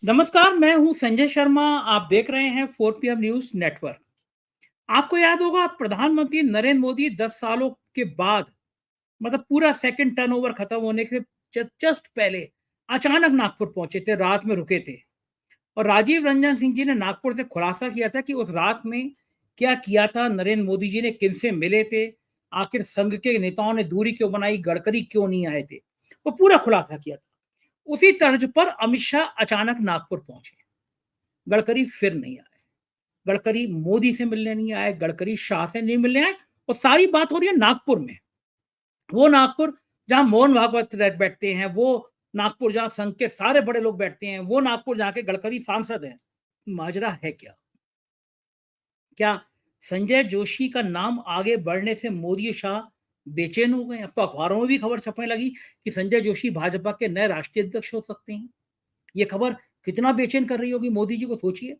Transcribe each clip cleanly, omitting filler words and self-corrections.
नमस्कार, मैं हूं संजय शर्मा। आप देख रहे हैं 4 पीएम न्यूज़ नेटवर्क। आपको याद होगा प्रधानमंत्री नरेंद्र मोदी 10 सालों के बाद मतलब पूरा सेकंड टर्नओवर खत्म होने के जस्ट पहले अचानक नागपुर पहुंचे थे, रात में रुके थे। और राजीव रंजन सिंह जी ने नागपुर से खुलासा किया था कि उस रात में क्या किया था, नरेंद्र मोदी जी ने किनसे मिले थे, आखिर संघ के नेताओं ने दूरी क्यों बनाई, गडकरी क्यों नहीं आए थे, वो पूरा खुलासा किया था। उसी तर्ज पर अमित शाह अचानक नागपुर पहुंचे। गडकरी फिर नहीं आए। गडकरी मोदी से मिलने नहीं आए, गडकरी शाह से नहीं मिलने आए। और सारी बात हो रही है नागपुर में। वो नागपुर जहां मोहन भागवत बैठते हैं, वो नागपुर जहां संघ के सारे बड़े लोग बैठते हैं, वो नागपुर जहाँ के गडकरी सांसद हैं। माजरा है क्या? क्या संजय जोशी का नाम आगे बढ़ने से मोदी शाह बेचैन हो गए? अब तो अखबारों में भी खबर छपने लगी कि संजय जोशी भाजपा के नए राष्ट्रीय अध्यक्ष हो सकते हैं। ये खबर कितना बेचैन कर रही होगी मोदी जी को, सोचिए।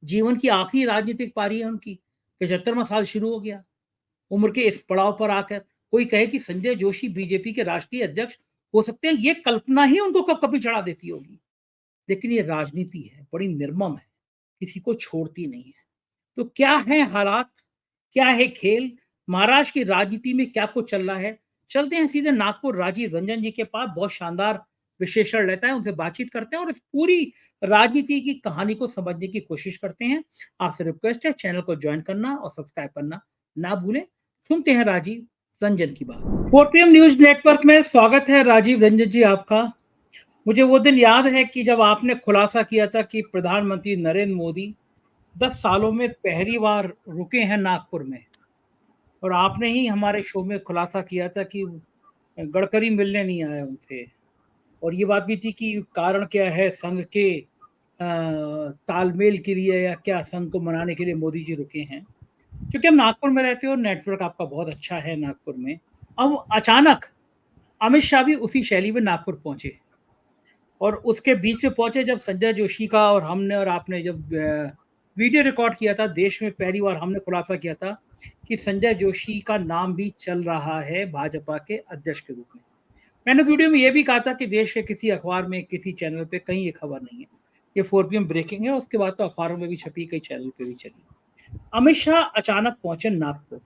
जीवन की आखिरी राजनीतिक पारी है उनकी। 75वां साल शुरू हो गया। उम्र के इस पड़ाव पर आकर कोई कहे कि संजय जोशी बीजेपी के राष्ट्रीय अध्यक्ष हो सकते हैं, ये कल्पना ही उनको कब कभी चढ़ा देती होगी। लेकिन ये राजनीति है, बड़ी निर्मम है, किसी को छोड़ती नहीं है। तो क्या है हालात, क्या है खेल, महाराष्ट्र की राजनीति में क्या कुछ चल रहा है? चलते हैं सीधे नागपुर राजीव रंजन जी के पास। बहुत शानदार विश्लेषण रहता है, उनसे बातचीत करते हैं और इस पूरी राजनीति की कहानी को समझने की कोशिश करते हैं। आपसे रिक्वेस्ट है चैनल को ज्वाइन करना और सब्सक्राइब करना ना भूलें। सुनते हैं राजीव रंजन की बात। 4 पीएम न्यूज नेटवर्क में स्वागत है राजीव रंजन जी आपका। मुझे वो दिन याद है कि जब आपने खुलासा किया था कि प्रधानमंत्री नरेंद्र मोदी 10 सालों में पहली बार रुके हैं नागपुर में। और आपने ही हमारे शो में खुलासा किया था कि गडकरी मिलने नहीं आए उनसे। और ये बात भी थी कि कारण क्या है, संघ के तालमेल के लिए या क्या संघ को मनाने के लिए मोदी जी रुके हैं। क्योंकि हम नागपुर में रहते हो, नेटवर्क आपका बहुत अच्छा है नागपुर में। अब अचानक अमित शाह भी उसी शैली में नागपुर पहुंचे और उसके बीच में पहुंचे जब संजय जोशी का और हमने और आपने जब वीडियो रिकॉर्ड किया था। देश में पहली बार हमने खुलासा किया था कि संजय जोशी का नाम भी चल रहा है भाजपा के अध्यक्ष के रूप में। मैंने वीडियो में यह भी कहा था कि देश के किसी अखबार में, किसी चैनल पे कहीं ये खबर नहीं है। ये 4 पीएम ब्रेकिंग है। उसके बाद तो अखबारों में भी छपी, कई चैनल पे भी चली। अमित शाह अचानक पहुंचे नागपुर।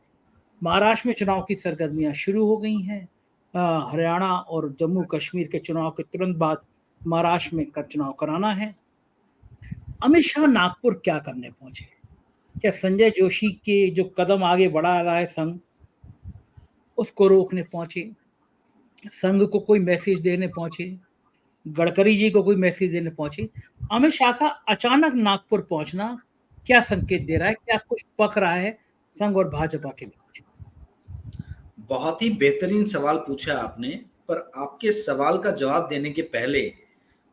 महाराष्ट्र में चुनाव की सरगर्मियां शुरू हो गई हैं। हरियाणा और जम्मू कश्मीर के चुनाव के तुरंत बाद महाराष्ट्र में चुनाव कराना है। अमित शाह नागपुर क्या करने पहुंचे? क्या संजय जोशी के जो कदम आगे बढ़ा रहा है संघ, उसको रोकने पहुंचे? संघ को कोई मैसेज देने पहुंचे? गडकरी जी को कोई मैसेज देने पहुंचे? अमित शाह का अचानक नागपुर पहुंचना क्या संकेत दे रहा है? क्या कुछ पक रहा है संघ और भाजपा के बीच? बहुत ही बेहतरीन सवाल पूछा आपने। पर आपके सवाल का जवाब देने के पहले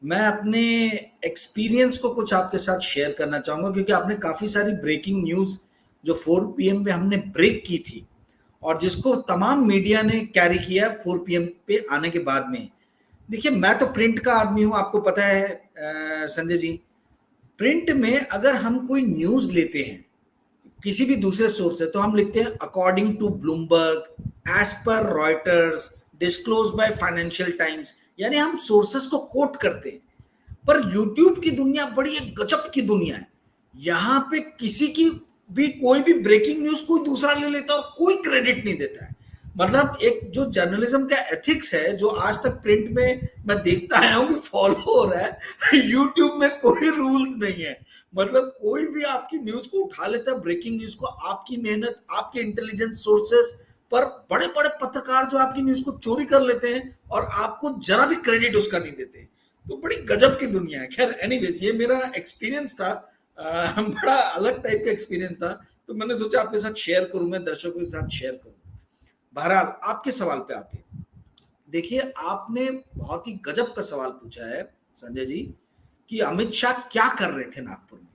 मैं अपने एक्सपीरियंस को कुछ आपके साथ शेयर करना चाहूंगा, क्योंकि आपने काफी सारी ब्रेकिंग न्यूज जो 4 पीएम पे हमने ब्रेक की थी और जिसको तमाम मीडिया ने कैरी किया 4 पीएम पे आने के बाद में। देखिए, मैं तो प्रिंट का आदमी हूं, आपको पता है संजय जी। प्रिंट में अगर हम कोई न्यूज लेते हैं किसी भी दूसरे सोर्स से, तो हम लिखते हैं according to Bloomberg, as per Reuters, disclose by Financial Times, यानी हम सोर्सेस को कोट करते हैं। पर यूट्यूब की दुनिया बड़ी एक गजब की दुनिया है। यहां पे किसी की भी कोई भी ब्रेकिंग न्यूज कोई दूसरा ले लेता है और कोई क्रेडिट नहीं देता है। मतलब एक जो जर्नलिज्म का एथिक्स है, जो आज तक प्रिंट में मैं देखता आया हूं कि फॉलो हो रहा है, यूट्यूब में कोई रूल्स नहीं है। मतलब कोई भी आपकी न्यूज को उठा लेता है, ब्रेकिंग न्यूज को, आपकी मेहनत, आपके इंटेलिजेंस सोर्सेस पर बड़े बड़े पत्रकार जो आपकी न्यूज को चोरी कर लेते हैं और आपको जरा भी क्रेडिट उसका नहीं देते। तो बड़ी गजब की दुनिया है। खैर एनीवेज, ये मेरा एक्सपीरियंस था, बड़ा अलग टाइप का एक्सपीरियंस था, तो मैंने सोचा आपके साथ शेयर करूं, मैं दर्शकों के साथ शेयर करूं। बहरहाल आपके सवाल पे आते हैं। देखिए, आपने बहुत ही गजब का सवाल पूछा है संजय जी कि अमित शाह क्या कर रहे थे नागपुर में।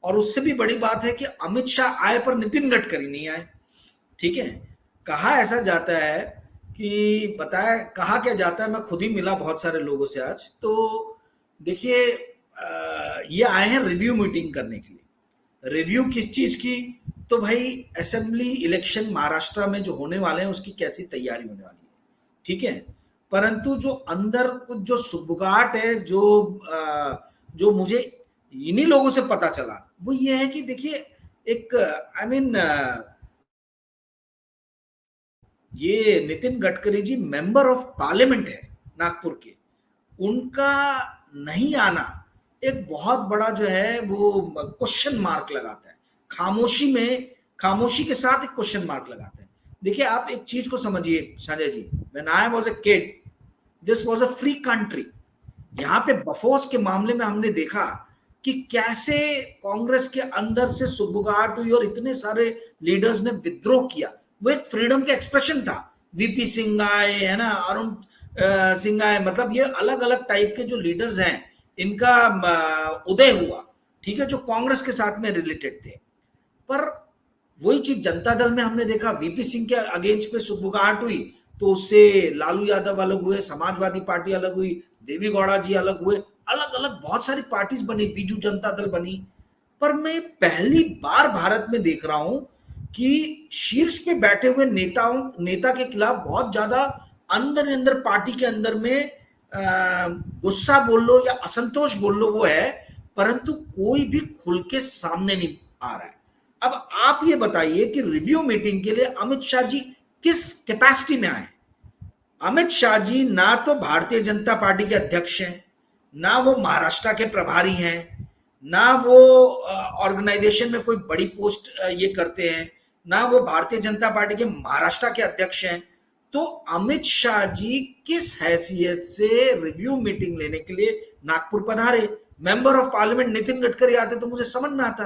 और उससे भी बड़ी बात है कि अमित शाह आए पर नितिन गडकरी नहीं आए। ठीक है, कहा ऐसा जाता है कि बताया, कहा क्या जाता है, मैं खुद ही मिला बहुत सारे लोगों से आज। तो देखिए, ये आए हैं रिव्यू मीटिंग करने के लिए। रिव्यू किस चीज की? तो भाई असेंबली इलेक्शन महाराष्ट्र में जो होने वाले हैं उसकी कैसी तैयारी होने वाली है। ठीक है, परंतु जो अंदर कुछ जो सुगबुगाहट है, जो मुझे इन्हीं लोगों से पता चला, वो ये है कि देखिए एक आई मीन ये Nitin Gadkari ji member of parliament है नागपुर के, उनका नहीं आना एक बहुत बड़ा जो है वो क्वेश्चन मार्क लगाता है, खामोशी के साथ एक क्वेश्चन मार्क लगाता है। देखिए आप एक चीज को समझिए Sanjay ji, when I was a kid this was a free country. यहाँ पे बफोस के मामले में हमने देखा कि कैसे कांग्रेस के अंदर से सुगबुगाहट हुई और इतने सारे लीडर्स ने विद्रोह किया। वो एक फ्रीडम का एक्सप्रेशन था। वीपी सिंह आए, है ना, अरुण सिंह आए, मतलब ये अलग अलग टाइप के जो लीडर्स हैं इनका उदय हुआ, ठीक है, जो कांग्रेस के साथ में रिलेटेड थे। पर वही चीज जनता दल में हमने देखा, वीपी सिंह के अगेंस्ट पे सुगबुगाहट हुई तो उससे लालू यादव अलग हुए, समाजवादी पार्टी अलग हुई, देवी गौड़ा जी अलग हुए, अलग अलग बहुत सारी पार्टीज बनी, बीजू जनता दल बनी। पर मैं पहली बार भारत में देख रहा हूं कि शीर्ष पे बैठे हुए नेता के खिलाफ बहुत ज्यादा अंदर पार्टी के अंदर में गुस्सा बोल लो या असंतोष बोल लो वो है, परंतु कोई भी खुल के सामने नहीं आ रहा है। अब आप ये बताइए कि रिव्यू मीटिंग के लिए अमित शाह जी किस कैपेसिटी में आए? अमित शाह जी ना तो भारतीय जनता पार्टी के अध्यक्ष हैं, ना वो महाराष्ट्र के प्रभारी हैं, ना वो ऑर्गेनाइजेशन में कोई बड़ी पोस्ट ये करते हैं, ना वो भारतीय जनता पार्टी के महाराष्ट्र के अध्यक्ष हैं। तो अमित शाह जी किस हैसियत से रिव्यू मीटिंग लेने के लिए नागपुर पधारे? Member of parliament Nitin Gadkari आते तो मुझे समझ में आता,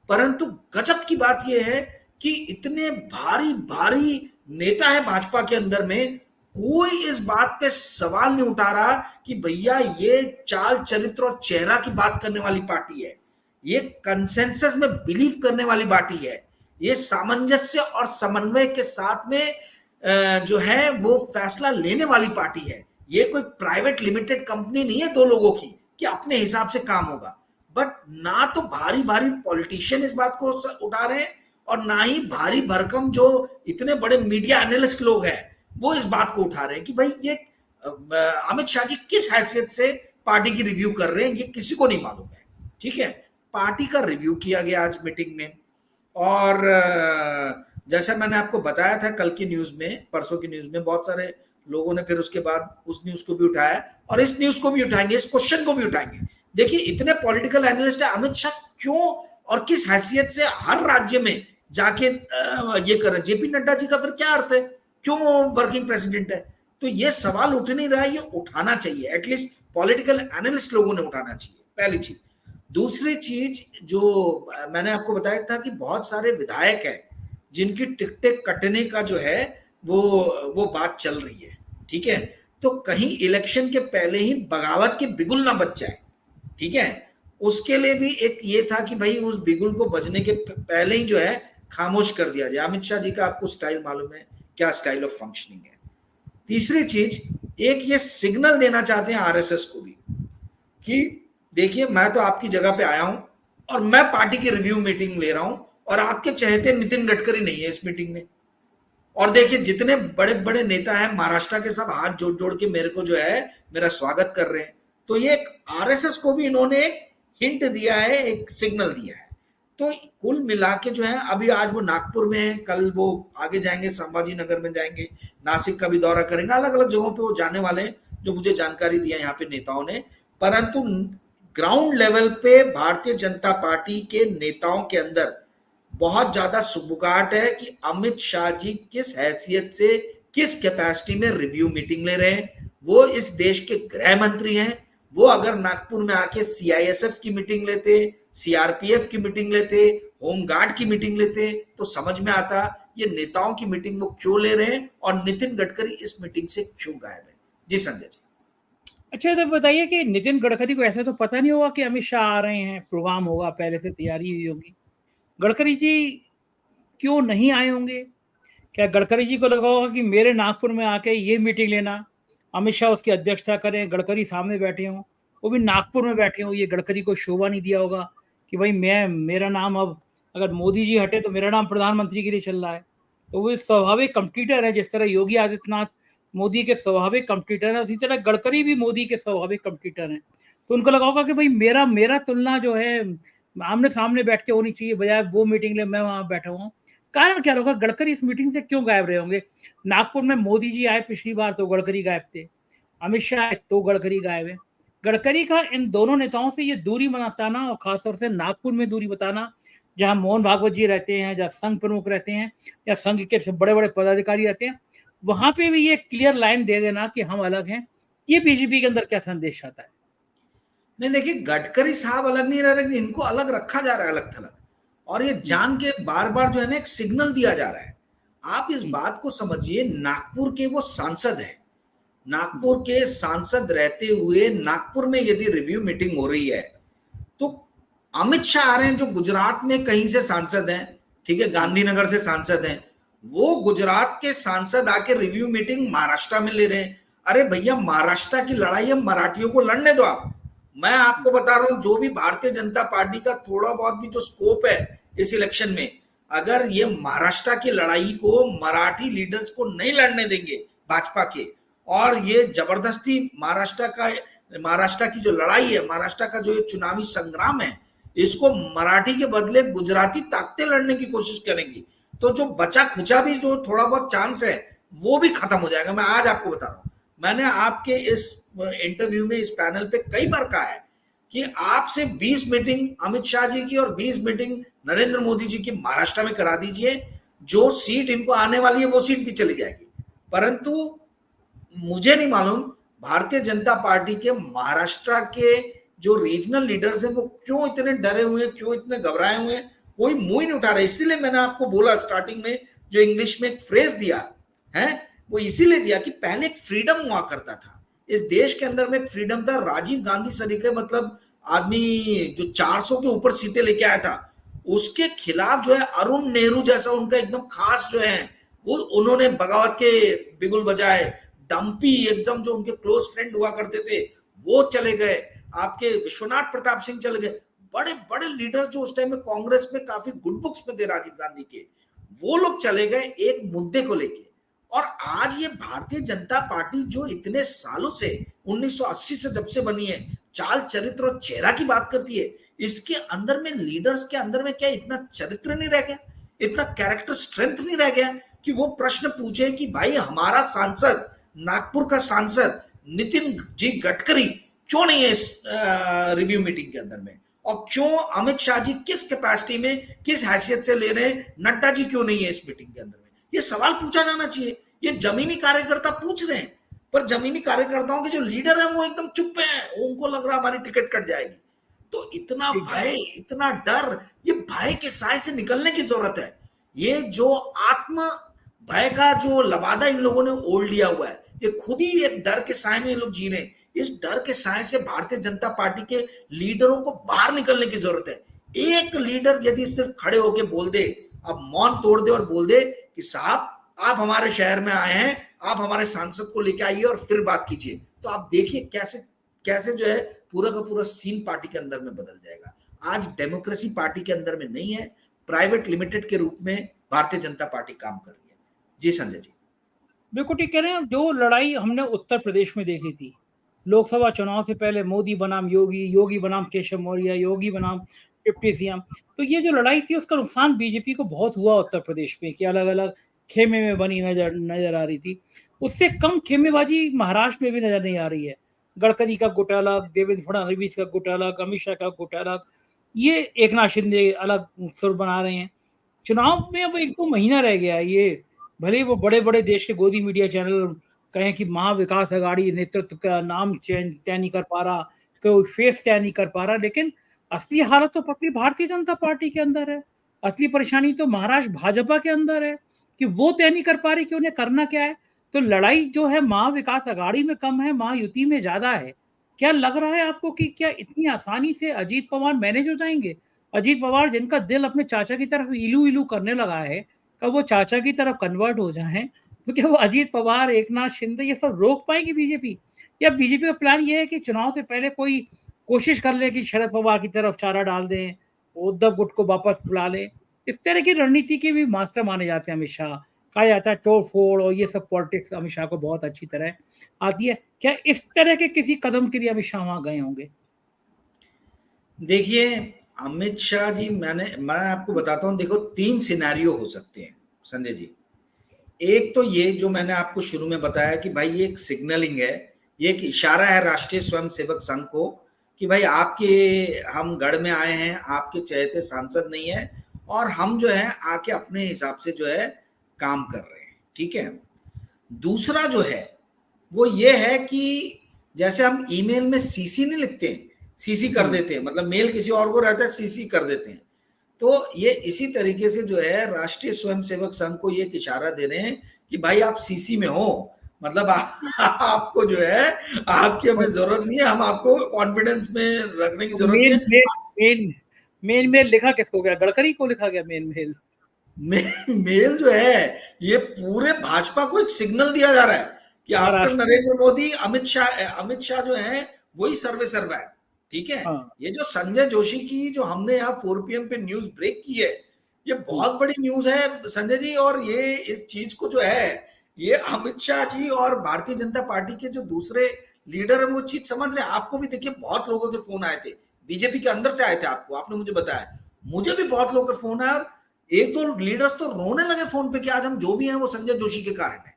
परंतु गजब की बात यह है कि इतने भारी भारी नेता है भाजपा के अंदर में, कोई इस बात पे सवाल नहीं उठा रहा कि भैया ये चाल चरित्र और चेहरा की बात करने वाली पार्टी है, ये कंसेंसस में बिलीव करने वाली पार्टी है, ये सामंजस्य और समन्वय के साथ में जो है वो फैसला लेने वाली पार्टी है। ये कोई प्राइवेट लिमिटेड कंपनी नहीं है दो लोगों की कि अपने हिसाब से काम होगा। बट ना तो भारी भारी पॉलिटिशियन इस बात को उठा रहे हैं और ना ही भारी भरकम जो इतने बड़े मीडिया एनालिस्ट लोग हैं वो इस बात को उठा रहे हैं कि भाई ये अमित शाह जी किस हैसियत से पार्टी की रिव्यू कर रहे हैं, ये किसी को नहीं मालूम है। ठीक है, पार्टी का रिव्यू किया गया आज मीटिंग में, और जैसा मैंने आपको बताया था कल की न्यूज में, परसों की न्यूज में, बहुत सारे लोगों ने फिर उसके बाद उस न्यूज को भी उठाया और इस न्यूज को भी उठाएंगे, इस क्वेश्चन को भी उठाएंगे। देखिए इतने पॉलिटिकल एनालिस्ट है, अमित शाह क्यों और किस हैसियत से हर राज्य में जाके ये कर रहे? जेपी नड्डा जी का फिर क्या अर्थ है, क्यों वर्किंग प्रेसिडेंट है? तो ये सवाल उठ नहीं रहा है, ये उठाना चाहिए, एटलीस्ट पॉलिटिकल एनालिस्ट लोगों ने उठाना चाहिए, पहली चीज। दूसरी चीज जो मैंने आपको बताया था कि बहुत सारे विधायक हैं जिनकी टिकटें कटने का जो है वो बात चल रही है, ठीक है, तो कहीं इलेक्शन के पहले ही बगावत के बिगुल ना बच जाए, ठीक है, उसके लिए भी एक ये था कि भाई उस बिगुल को बजने के पहले ही जो है खामोश कर दिया जाए। अमित शाह जी का आपको स्टाइल मालूम है, क्या स्टाइल ऑफ फंक्शनिंग है। तीसरी चीज, एक ये सिग्नल देना चाहते हैं आरएसएस को भी कि देखिए मैं तो आपकी जगह पे आया हूं और मैं पार्टी की रिव्यू मीटिंग ले रहा हूं और आपके चहेते नितिन गडकरी नहीं है इस मीटिंग में। और देखिए जितने बड़े बड़े नेता हैं महाराष्ट्र के, सब हाथ जोड़ जोड़ के मेरे को जो है मेरा स्वागत कर रहे हैं। तो ये आरएसएस को भी इन्होंने एक हिंट दिया है, एक सिग्नल दिया है। तो कुल मिला के जो है अभी आज वो नागपुर में है, कल वो आगे जाएंगे, संभाजी नगर में जाएंगे, नासिक का भी दौरा करेंगे, अलग अलग जगहों पे वो जाने वाले हैं जो मुझे जानकारी दिया यहाँ पे नेताओं ने। परंतु ग्राउंड लेवल पे भारतीय जनता पार्टी के नेताओं के अंदर बहुत ज्यादा सुगबुगाहट है कि अमित शाह जी किस हैसियत से, किस कैपेसिटी में रिव्यू मीटिंग ले रहे हैं। वो इस देश के गृह मंत्री हैं, वो अगर नागपुर में आके सीआईएसएफ की मीटिंग लेते, सीआरपीएफ की मीटिंग लेते, होमगार्ड की मीटिंग लेते तो समझ में आता ये नेताओं की मीटिंग वो क्यों ले रहे हैं और नितिन गडकरी इस मीटिंग से क्यों गायब है। जी संजय जी। अच्छा तो बताइए कि नितिन गडकरी को ऐसे तो पता नहीं होगा कि अमित शाह आ रहे हैं, प्रोग्राम होगा, पहले से तैयारी हुई होगी, गडकरी जी क्यों नहीं आए होंगे? क्या गडकरी जी को लगा होगा कि मेरे नागपुर में आके ये मीटिंग लेना, अमित शाह उसकी अध्यक्षता करें, गडकरी सामने बैठे हों, वो भी नागपुर में बैठे हों, ये गडकरी को शोभा नहीं दिया होगा कि भाई मेरा नाम अब अगर मोदी जी हटे तो मेरा नाम प्रधानमंत्री के लिए चल रहा है। तो वो स्वाभाविक कंपटीटर है, जिस तरह योगी आदित्यनाथ मोदी के स्वाभाविक कंपटीटर हैं, उसी तरह गडकरी भी मोदी के स्वाभाविक कंपटीटर हैं। तो उनको लगा होगा कि भाई मेरा मेरा तुलना जो है आमने सामने बैठ के होनी चाहिए, बजाय वो मीटिंग ले मैं वहां बैठा हूँ। कारण क्या होगा, गडकरी इस मीटिंग से क्यों गायब रहे होंगे? नागपुर में मोदी जी आए पिछली बार तो गडकरी गायब थे, अमित शाह आए तो गडकरी गायब है। गडकरी का इन दोनों नेताओं से ये दूरी बनाना और खासतौर से नागपुर में दूरी बताना, जहां मोहन भागवत जी रहते हैं, जहां संघ प्रमुख रहते हैं या संघ के बड़े बड़े पदाधिकारी रहते हैं, वहां पे भी ये क्लियर लाइन दे देना कि हम अलग हैं, ये बीजेपी के अंदर क्या संदेश आता है? नहीं, देखिए, गडकरी साहब अलग नहीं रह रहे, इनको अलग रखा जा रहा है, अलग थलग। और ये जान के बार बार जो है ना एक सिग्नल दिया जा रहा है। आप इस बात को समझिए, नागपुर के वो सांसद हैं, नागपुर के सांसद रहते हुए नागपुर में यदि रिव्यू मीटिंग हो रही है, तो अमित शाह आ रहे हैं जो गुजरात में कहीं से सांसद हैं, ठीक है, गांधीनगर से सांसद हैं, वो गुजरात के सांसद आके रिव्यू मीटिंग महाराष्ट्र में ले रहे हैं। अरे भैया, महाराष्ट्र की लड़ाई हम मराठियों को लड़ने दो आप। मैं आपको बता रहा हूं, जो भी भारतीय जनता पार्टी का थोड़ा बहुत भी जो स्कोप है इस इलेक्शन में, अगर ये महाराष्ट्र की लड़ाई को मराठी लीडर्स को नहीं लड़ने देंगे भाजपा के, और ये जबरदस्ती महाराष्ट्र की जो लड़ाई है, महाराष्ट्र का जो ये चुनावी संग्राम है, इसको मराठी के बदले गुजराती ताकतें लड़ने की कोशिश करेंगी, तो जो बचा खुचा भी जो थोड़ा बहुत चांस है वो भी खत्म हो जाएगा। मैं आज आपको बता रहा हूं, मैंने आपके इस इंटरव्यू में, इस पैनल पे कई बार कहा है कि आपसे 20 मीटिंग अमित शाह जी की और 20 मीटिंग नरेंद्र मोदी जी की महाराष्ट्र में करा दीजिए, जो सीट इनको आने वाली है वो सीट भी चली जाएगी। परंतु मुझे नहीं मालूम भारतीय जनता पार्टी के महाराष्ट्र के जो रीजनल लीडर्स हैं वो क्यों इतने डरे हुए हैं, क्यों इतने घबराए हुए हैं, कोई मुंह ही नहीं उठा रहा। इसीलिए मैंने आपको बोला स्टार्टिंग में, जो इंग्लिश में एक फ्रेज दिया है, वो इसीलिए दिया कि पहले एक फ्रीडम हुआ करता था इस देश के अंदर में, एक फ्रीडम था। राजीव गांधी सरीके मतलब आदमी जो 400 के ऊपर सीटें लेके आया था, उसके खिलाफ जो है अरुण नेहरू जैसा उनका एकदम खास जो है, वो उन्होंने बगावत के बिगुल बजाए। डम्पी एकदम जो उनके क्लोज फ्रेंड हुआ करते थे वो चले गए, आपके विश्वनाथ प्रताप सिंह चले गए, बड़े बड़े लीडर जो उस टाइम में कांग्रेस में काफी गुड बुक्स में थे राजीव गांधी के, वो लोग चले गए एक मुद्दे को लेके। और आज ये भारतीय जनता पार्टी जो इतने सालों से 1980 से जब से बनी है, चाल चरित्र और चेहरा की बात करती है, इसके अंदर में लीडर्स के अंदर में क्या इतना चरित्र नहीं रह गया, इतना कैरेक्टर स्ट्रेंथ नहीं रह गया कि वो प्रश्न पूछे कि भाई हमारा सांसद, नागपुर का सांसद नितिन जी गडकरी क्यों नहीं है इस रिव्यू मीटिंग के अंदर में, और क्यों अमित शाह जी किस कैपेसिटी में, किस हैसियत से ले रहे हैं, नड्डा जी क्यों नहीं है इस मीटिंग के अंदर में। ये सवाल पूछा जाना चाहिए। ये जमीनी कार्यकर्ता पूछ रहे हैं, पर जमीनी कार्यकर्ताओं के जो लीडर हैं वो एकदम चुप हैं, उनको लग रहा हमारी टिकट कट जाएगी। तो इतना भय, इतना डर, ये भय के साए से निकलने की जरूरत है। ये जो आत्म भय का जो लबादा इन लोगों ने ओढ़ लिया हुआ है, ये खुद ही एक डर के साए में ये लोग जी रहे हैं। इस डर के साए से भारतीय जनता पार्टी के लीडरों को बाहर निकलने की जरूरत है। एक लीडर यदि सिर्फ खड़े होकर बोल दे, अब मौन तोड़ दे और बोल दे कि साहब आप हमारे शहर में आए हैं, आप हमारे सांसद को लेके आइए और फिर बात कीजिए, तो आप देखिए कैसे कैसे जो है पूरा का पूरा सीन पार्टी के अंदर में बदल जाएगा। आज डेमोक्रेसी पार्टी के अंदर में नहीं है, प्राइवेट लिमिटेड के रूप में भारतीय जनता पार्टी काम कर रही है। जी संजय जी, बिल्कुल ठीक कह रहे हैं। जो लड़ाई हमने उत्तर प्रदेश में देखी थी लोकसभा चुनाव से पहले, मोदी बनाम योगी, योगी बनाम केशव मौर्य, योगी बनाम डिप्टी सीएम, तो ये जो लड़ाई थी उसका नुकसान बीजेपी को बहुत हुआ उत्तर प्रदेश में, कि अलग अलग खेमे में बनी नजर आ रही थी। उससे कम खेमेबाजी महाराष्ट्र में भी नजर नहीं आ रही है। गडकरी का गुट अलग, देवेंद्र फडणवीस का गुट अलग, अमित शाह का गुट अलग, ये एकनाथ शिंदे अलग सुर बना रहे हैं। चुनाव में अब 1-2 महीना रह गया है। ये भले ही वो बड़े बड़े देश के गोदी मीडिया चैनल कहें कि महाविकास अघाड़ी नेतृत्व का नाम तय नहीं कर पा रहा, कोई फेस तय नहीं कर पा रहा, लेकिन असली हालत तो पक्की भारतीय जनता पार्टी के अंदर है। असली परेशानी तो महाराष्ट्र भाजपा के अंदर है कि वो तय नहीं कर पा रही कि उन्हें करना क्या है। तो लड़ाई जो है महाविकास अघाड़ी में कम है, महायुति में ज्यादा है। क्या लग रहा है आपको कि क्या इतनी आसानी से अजीत पवार मैनेज हो जाएंगे? अजीत पवार जिनका दिल अपने चाचा की तरफ इलू इलू करने लगा है, कब वो चाचा की तरफ कन्वर्ट हो जाएं, तो क्या वो अजीत पवार, एकनाथ शिंदे ये सब रोक पाएगी बीजेपी? या बीजेपी का प्लान ये है कि चुनाव से पहले कोई कोशिश कर ले कि शरद पवार की तरफ चारा डाल दें, उद्धव गुट को वापस बुला ले? इस तरह की रणनीति के भी मास्टर माने जाते हैं अमित शाह, कहा जाता है तोड़ फोड़ और ये सब पॉलिटिक्स अमित शाह को बहुत अच्छी तरह आती है। क्या इस तरह के किसी कदम के लिए अमित शाह वहां गए होंगे? देखिए, अमित शाह जी, मैं आपको बताता हूँ, देखो 3 सिनेरियो हो सकते हैं संजय जी। एक तो ये जो मैंने आपको शुरू में बताया कि भाई ये एक सिग्नलिंग है, ये एक इशारा है राष्ट्रीय स्वयंसेवक संघ को कि भाई आपके हम गढ़ में आए हैं, आपके चहेते सांसद नहीं है और हम जो है आके अपने हिसाब से जो है काम कर रहे हैं, ठीक है। दूसरा जो है वो ये है कि जैसे हम ईमेल में सीसी नहीं लिखते हैं, सीसी कर देते हैं, मतलब मेल किसी और को रहता है, सीसी कर देते हैं। तो ये इसी तरीके से जो है राष्ट्रीय स्वयंसेवक संघ को ये एक इशारा दे रहे हैं कि भाई आप सीसी में हो, मतलब आपको जो है आपकी हमें जरूरत नहीं है, हम आपको कॉन्फिडेंस में रखने की जरूरत नहीं मेन है। मेन मेन मेन मेल लिखा किसको गया? गडकरी को लिखा गया मेन मेल? मेल जो है ये पूरे भाजपा को एक सिग्नल दिया जा रहा है कि आफ्टर महाराष्ट्र। नरेंद्र मोदी अमित शाह जो है वही सर्वे सर्वा है, ठीक है। हाँ। ये जो संजय जोशी की जो हमने यहाँ 4 PM पे न्यूज ब्रेक की है, ये बहुत बड़ी न्यूज है संजय जी। और ये इस चीज को जो है ये अमित शाह जी और भारतीय जनता पार्टी के जो दूसरे लीडर है वो चीज समझ रहे हैं। आपको भी देखिए बहुत लोगों के फोन आए थे, बीजेपी के अंदर से आए थे, आपको आपने मुझे बताया, मुझे भी बहुत लोगों के फोन आए और एक दो लीडर्स तो रोने लगे फोन पे कि आज हम जो भी हैं वो संजय जोशी के कारण है।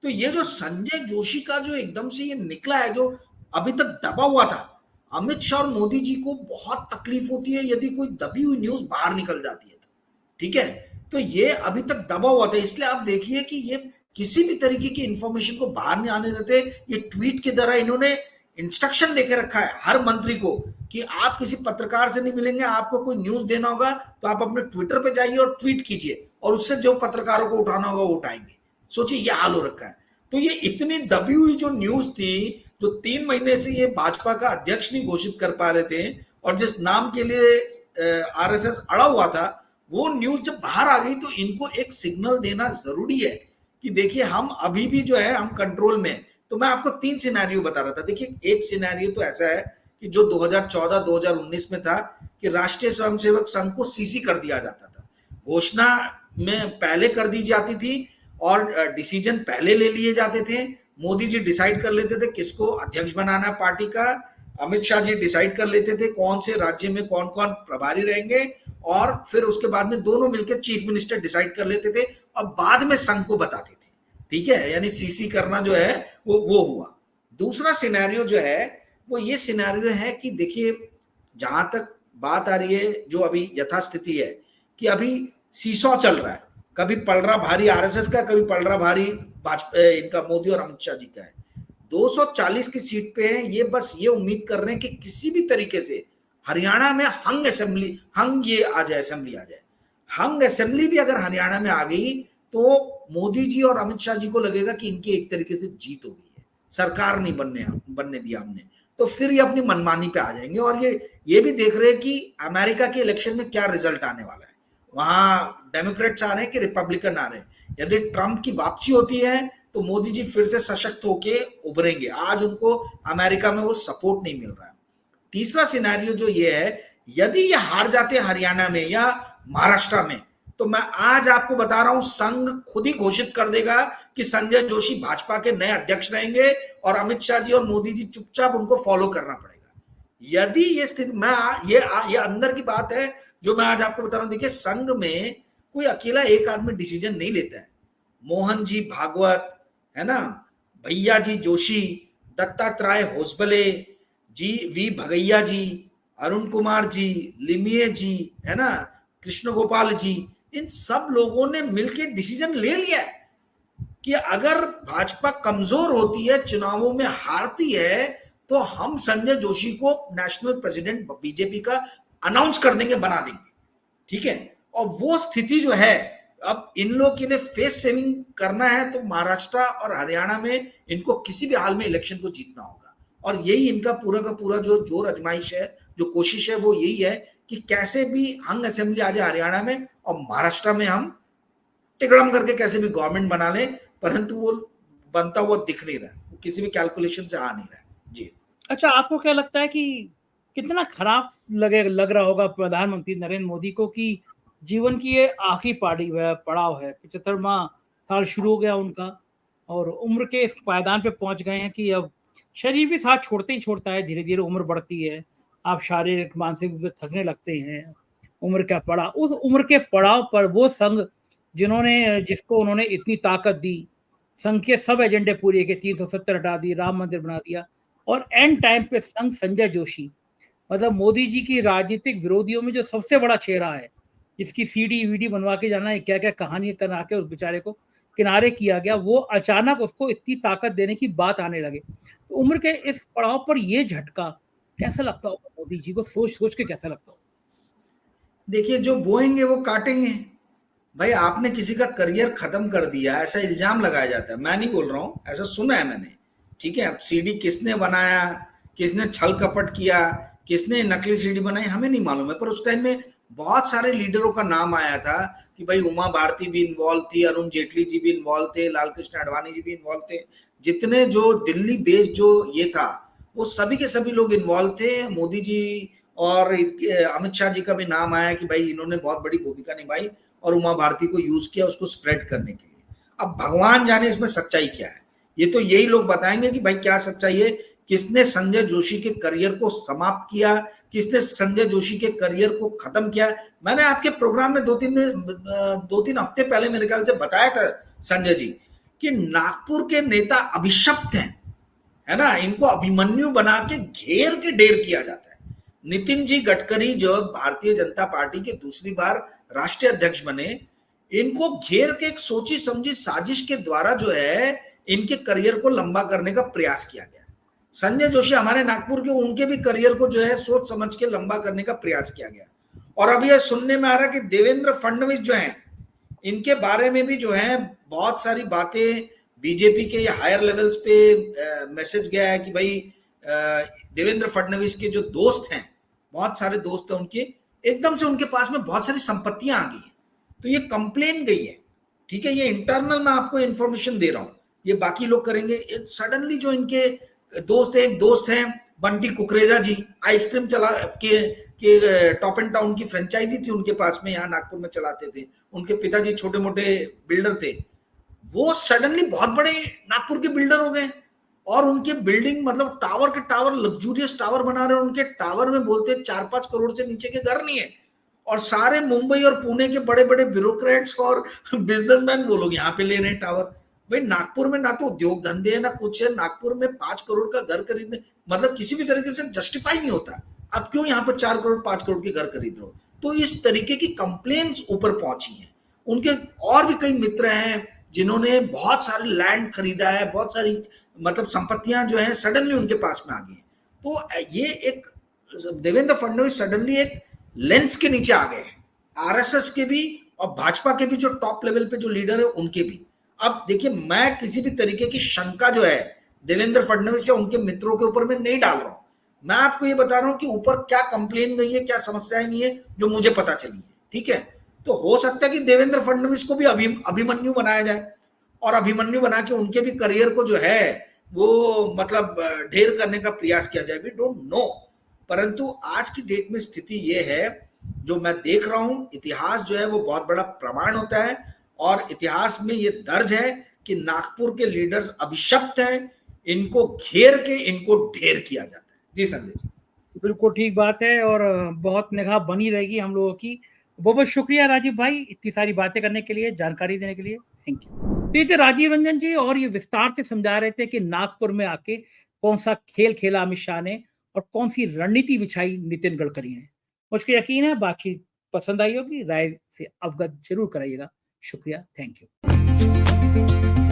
तो ये जो संजय जोशी का जो एकदम से ये निकला है, जो अभी तक दबा हुआ था, अमित शाह और मोदी जी को बहुत तकलीफ होती है यदि कोई दबी हुई न्यूज बाहर निकल जाती है तो, ठीक है। तो ये अभी तक दबा हुआ था, इसलिए आप देखिए कि ये किसी भी तरीके की इंफॉर्मेशन को बाहर नहीं आने देते। ये ट्वीट के द्वारा इन्होंने इंस्ट्रक्शन देके रखा है हर मंत्री को कि आप किसी पत्रकार से नहीं मिलेंगे, आपको कोई न्यूज देना होगा तो आप अपने ट्विटर पे जाइए और ट्वीट कीजिए और उससे जो पत्रकारों को उठाना होगा वो उठाएंगे। सोचिए ये हाल हो रखा है। तो ये इतनी दबी हुई जो न्यूज थी, जो 3 महीने से ये भाजपा का अध्यक्ष नहीं घोषित कर पा रहे थे और जिस नाम के लिए आरएसएस अड़ा हुआ था, वो न्यूज जब बाहर आ गई तो इनको एक सिग्नल देना जरूरी है कि देखिए हम अभी भी जो है हम कंट्रोल में। तो मैं आपको 3 सिनेरियो बता रहा था। देखिए एक सिनेरियो तो ऐसा है कि जो 2014-2019 में था कि राष्ट्रीय स्वयंसेवक संघ को सीसी कर दिया जाता था, घोषणा में पहले कर दी जाती थी और डिसीजन पहले ले लिए जाते थे। मोदी जी डिसाइड कर लेते थे किसको अध्यक्ष बनाना पार्टी का, अमित शाह जी डिसाइड कर लेते थे कौन से राज्य में कौन कौन प्रभारी रहेंगे और फिर उसके बाद में दोनों मिलकर चीफ मिनिस्टर डिसाइड कर लेते थे और बाद में संघ को बताते थे, ठीक है। यानी सीसी करना जो है वो हुआ। दूसरा सिनेरियो जो है वो ये सिनेरियो है कि देखिए जहां तक बात आ रही है, जो अभी यथास्थिति है कि अभी सीसॉ चल रहा है, कभी पल रहा भारी आरएसएस का, कभी पल रहा भारी भाजपा इनका मोदी और अमित शाह जी का है। 240 की सीट पे है, ये बस ये उम्मीद कर रहे हैं कि किसी भी तरीके से हरियाणा में हंग असेंबली, हंग ये आ जाए, असेंबली आ जाए। हंग असेंबली भी अगर हरियाणा में आ गई तो मोदी जी और अमित शाह जी को लगेगा कि इनकी एक तरीके से जीत हो गई है, सरकार नहीं बनने दिया हमने, तो फिर ये अपनी मनमानी पे आ जाएंगे। और ये भी देख रहे हैं कि अमेरिका के इलेक्शन में क्या रिजल्ट आने वाला है, वहां डेमोक्रेट्स आ रहे हैं कि रिपब्लिकन आ रहे हैं। यदि ट्रंप की वापसी होती है तो मोदी जी फिर से सशक्त होके उभरेंगे। आज उनको अमेरिका में वो सपोर्ट नहीं मिल रहा है। तीसरा सिनेरियो जो ये है, यदि ये हार जाते हैं हरियाणा में या महाराष्ट्र में, तो मैं आज आपको बता रहा हूं संघ खुद ही घोषित कर देगा कि संजय जोशी भाजपा के नए अध्यक्ष रहेंगे और अमित शाह जी और मोदी जी चुपचाप उनको फॉलो करना पड़ेगा। यदि ये स्थिति, मैं ये अंदर की बात है जो मैं आज आपको बता रहा हूं। देखिए संघ में कोई अकेला एक आदमी डिसीजन नहीं लेता है। मोहन जी भागवत है ना, भैया जी जोशी, दत्तात्रेय होसबले जी, वी भगैया जी, अरुण कुमार जी, लिमिये जी, है ना, कृष्ण गोपाल जी, इन सब लोगों ने मिलकर डिसीजन ले लिया है कि अगर भाजपा कमजोर होती है, चुनावों में हारती है, तो हम संजय जोशी को नेशनल प्रेसिडेंट बीजेपी का अनाउंस कर देंगे, बना देंगे, ठीक है। और वो स्थिति जो है, अब इन लोग के लिए फेस सेविंग करना है तो महाराष्ट्र और हरियाणा में इनको किसी भी हाल में इलेक्शन को जीतना होगा। और यही इनका पूरा का पूरा जो जोर आजमाइश है, जो कोशिश है, वो यही है कि कैसे भी हंग असेंबली आ जाए हरियाणा में और महाराष्ट्र में हम तिगड़म करके कैसे भी गवर्नमेंट बना ले, परंतु वो बनता हुआ दिख नहीं रहा है, वो किसी भी कैलकुलेशन से आ नहीं रहा है जी। अच्छा, आपको क्या लगता है कि कितना खराब लग रहा होगा प्रधानमंत्री नरेंद्र मोदी को कि जीवन की ये आखिरी पड़ाव है, 75वां साल शुरू हो गया उनका और उम्र के इस पायदान पे पहुंच गए हैं कि अब शरीर भी साथ छोड़ते ही छोड़ता है, धीरे धीरे उम्र बढ़ती है, आप शारीरिक मानसिक रूप से थकने लगते हैं। उम्र का पड़ाव, उस उम्र के पड़ाव पर वो संघ जिसको उन्होंने इतनी ताकत दी, संघ के सब एजेंडे पूरे किए, 370 हटा दी, राम मंदिर बना दिया, और एंड टाइम पे संघ संजय जोशी, मतलब मोदी जी की राजनीतिक विरोधियों में जो सबसे बड़ा चेहरा है, जिसकी सीडी वीडी बनवा के जाना है, क्या क्या कहानी करा के उस बेचारे को किनारे किया गया, वो अचानक उसको इतनी ताकत देने की बात आने लगे। तो उम्र के इस पड़ाव पर ये झटका कैसा लगता होगा मोदी जी को, सोच सोच के कैसा लगता होगा? देखिए, जो बोएंगे वो काटेंगे। भाई, आपने किसी का करियर खत्म कर दिया, ऐसा इल्जाम लगाया जाता है। मैं नहीं बोल रहा हूँ, ऐसा सुना है मैंने। ठीक है, अब सीडी किसने बनाया, किसने छल कपट किया, किसने नकली सीडी बनाई, हमें नहीं मालूम है। पर उस टाइम में बहुत सारे लीडरों का नाम आया था कि भाई उमा भारती भी इन्वॉल्व थी, अरुण जेटली जी भी इन्वॉल्व थे, लाल कृष्ण आडवाणी जी भी इन्वॉल्व थे। जितने जो दिल्ली बेस्ड जो ये था, वो सभी के सभी लोग इन्वॉल्व थे। मोदी जी और अमित शाह जी का भी नाम आया कि भाई इन्होंने बहुत बड़ी भूमिका निभाई और उमा भारती को यूज किया उसको स्प्रेड करने के लिए। अब भगवान जाने इसमें सच्चाई क्या है, ये तो यही लोग बताएंगे कि भाई क्या सच्चाई है, किसने संजय जोशी के करियर को समाप्त किया, किसने संजय जोशी के करियर को खत्म किया। मैंने आपके प्रोग्राम में दो तीन हफ्ते पहले मेरे ख्याल से बताया था संजय जी कि नागपुर के नेता अभिशप्त हैं, है ना, इनको अभिमन्यु बना के घेर के ढेर किया जाता है। नितिन जी गडकरी जो भारतीय जनता पार्टी के दूसरी बार राष्ट्रीय अध्यक्ष बने, इनको घेर के एक सोची समझी साजिश के द्वारा जो है इनके करियर को लंबा करने का प्रयास किया गया। संजय जोशी हमारे नागपुर के, उनके भी करियर को जो है सोच समझ के लंबा करने का प्रयास किया गया। और अब यह सुनने में आ रहा है कि देवेंद्र फडणवीस जो हैं, इनके बारे में भी जो है बहुत सारी बातें बीजेपी के या हायर लेवल्स पे मैसेज गया है कि भाई देवेंद्र फडणवीस के जो दोस्त हैं, बहुत सारे दोस्त हैं उनके, एकदम से उनके पास में बहुत सारी संपत्तियां आ गई हैं। तो ये कंप्लेन गई है, ठीक है, ये इंटरनल मैं आपको इंफॉर्मेशन दे रहा हूं, ये बाकी लोग करेंगे। सडनली जो इनके दोस्त हैं, एक दोस्त हैं बंटी कुकरेजा जी, आइसक्रीम चला के टॉप एंड टाउन की फ्रेंचाइजी थी उनके पास में, यहाँ नागपुर में चलाते थे। उनके पिताजी छोटे मोटे बिल्डर थे, वो सडनली बहुत बड़े नागपुर के बिल्डर हो गए और उनके बिल्डिंग, मतलब टावर के टावर, लग्जूरियस टावर बना रहे हैं। उनके टावर में बोलते 4-5 करोड़ से नीचे के घर नहीं है, और सारे मुंबई और पुणे के बड़े बड़े ब्यूरोक्रेट्स और बिजनेसमैन वो लोग यहाँ पे ले रहे हैं टावर। भाई, नागपुर में ना तो उद्योग धंधे है ना कुछ है, नागपुर में 5 करोड़ का घर खरीदने मतलब किसी भी तरीके से जस्टिफाई नहीं होता। अब क्यों यहाँ पर 4 करोड़ 5 करोड़ के घर खरीद रहे हो? तो इस तरीके की कंप्लेन्स ऊपर पहुंची हैं। उनके और भी कई मित्र हैं जिन्होंने बहुत सारे लैंड खरीदा है, बहुत सारी मतलब संपत्तियां जो है सडनली उनके पास में आ गई। तो ये एक देवेंद्र फडणवीस सडनली एक लेंस के नीचे आ गए हैं, आरएसएस के भी और भाजपा के भी जो टॉप लेवल पे जो लीडर है उनके भी। अब देखिए, मैं किसी भी तरीके की शंका जो है देवेंद्र फडणवीस या उनके मित्रों के ऊपर में नहीं डाल रहा हूं। मैं आपको ये बता रहा हूं कि ऊपर क्या कंप्लेन गई है, क्या समस्याएं गई है जो मुझे पता चली है। ठीक है, तो हो सकता है कि देवेंद्र फडणवीस को भी अभिमन्यु बनाया जाए और अभिमन्यु बना के उनके भी करियर को जो है वो मतलब ढेर करने का प्रयास किया जाए। वी डोंट नो, परंतु आज की डेट में स्थिति ये है, जो मैं देख रहा हूं, इतिहास जो है वो बहुत बड़ा प्रमाण होता है और इतिहास में ये दर्ज है कि नागपुर के लीडर्स अभिशप्त हैं, इनको घेर के इनको ढेर किया जाता है। जी संजय जी, बिल्कुल ठीक बात है और बहुत निगाह बनी रहेगी हम लोगों की। बहुत बहुत शुक्रिया राजीव भाई, इतनी सारी बातें करने के लिए, जानकारी देने के लिए, थैंक यू। तो ये थे राजीव रंजन जी और ये विस्तार से समझा रहे थे कि नागपुर में आके कौन सा खेल खेला अमित शाह ने और कौन सी रणनीति बिछाई नितिन गडकरी ने। मुझको यकीन है बातचीत पसंद आई होगी, राय से अवगत जरूर कराइएगा। शुक्रिया, थैंक यू।